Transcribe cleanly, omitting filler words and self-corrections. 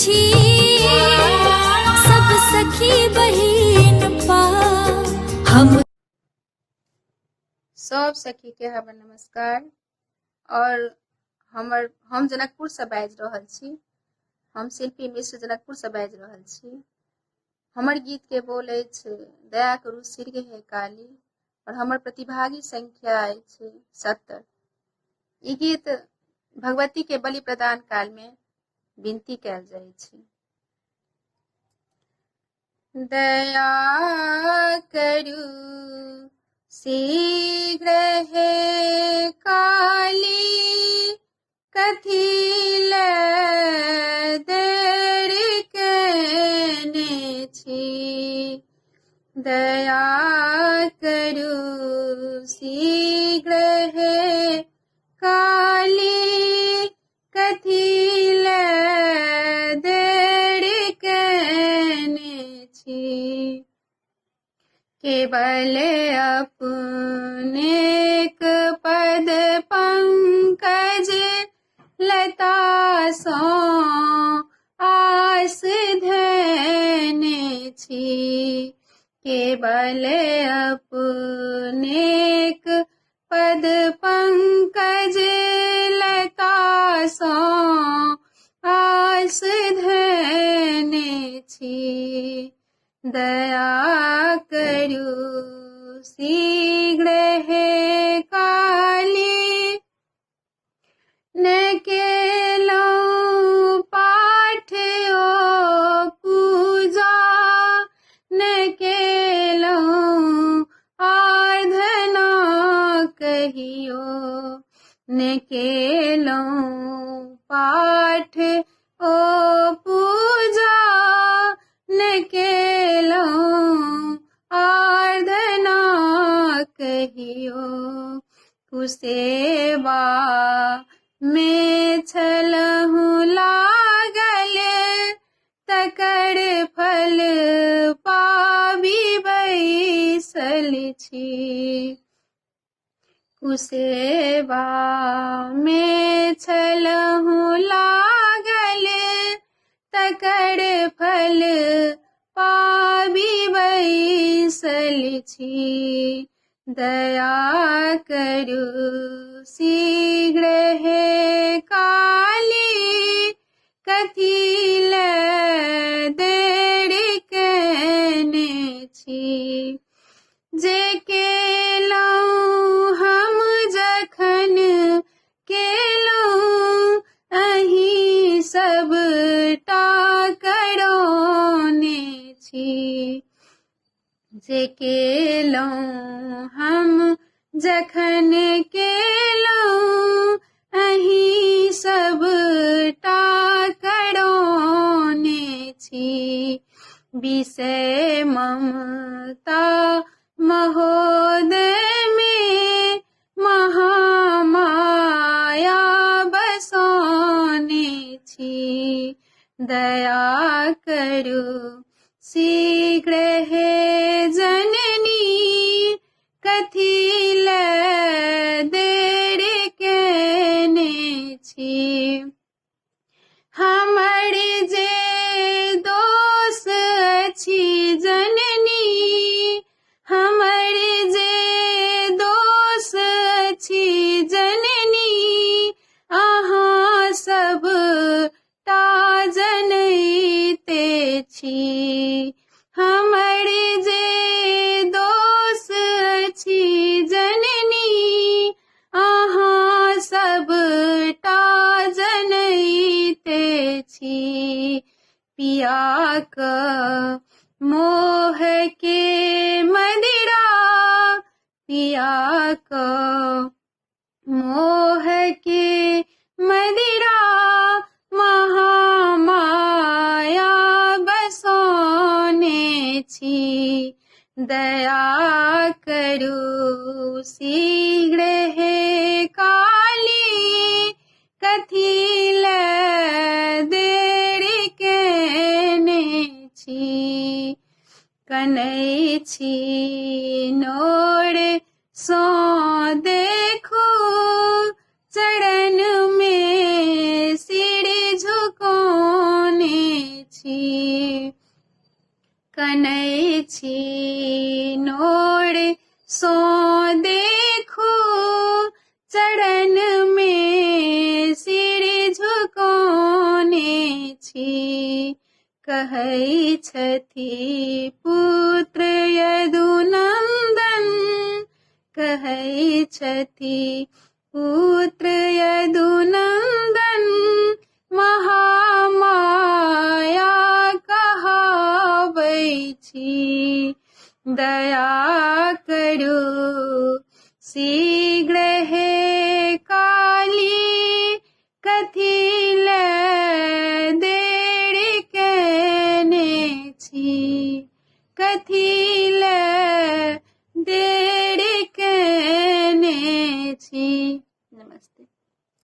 छी सब सखी बहिन पा हम सब सखी के हमर नमस्कार। और हम जनकपुर से बाजि रहल छी। हम शिल्पी मिश्र जनकपुर से बाजि रहल छी। हमर गीत के बोल अछि दया करू सिरगे हे काली और हमर प्रतिभागी संख्या अछि 70। ई गीत भगवती के बलि प्रदान काल में विनती कयल जाइ छै। दया करू शीघ्र हे काली कथी ले देर केने छी। दया करू शीघ्र हे काली कथी ले देर केने छी। केवल अपनेक पद पंकज लता सो आस धने छी। केवल अपनेक पद पंकज लता सो आस धने छी। दया करू शीघ्र हे काली न केलहुँ पाठ ओ पूजा न केलहुँ आराधना कहियो न केलहुँ पाठ ओ पूजा न केलहुँ आराधना कहियो। कुसेवा में छलहुँ लागल तकर फल पाबी बैसल छी। कुसेवा में छलहुँ लागल तकर फल पाबी बैसल छी। दया करू शीघ्र हे काली कथी ले देर केने छी। जे केलहुँ हम जखन केलहुँ अहीं सबटा करौने छी। जे केलहुँ हम जखन केलहुँ अहीं सबटा करौने छी। विषय ममता महोदय में महामाया बसौने छी। दया करू शीघ्र हे जननी कथी ले देर केने छी। हमर जे दोष अछि जननी हमर जे दोष अछि जननी अहाँ सबटा जनैते छी। हमर जे दोष अछि जननी अहाँ सबटा जनैते छी। पिया क मोह के मदिरा पिया क मोह के मदिरा महामाया बसौने छी। दया करू शीघ्र हे काली कथी ले देर केने छी। कनै छी नोर सो देखू चरण में सिर झुकोने कोने छी। कहै छथि पुत्र यदुनन्दन, कहै छथि पुत्र यदुनन्दन, महामाया कहाबै छी। दया करू शीघ्र हे काली, कथी लए देर केने छी, कथी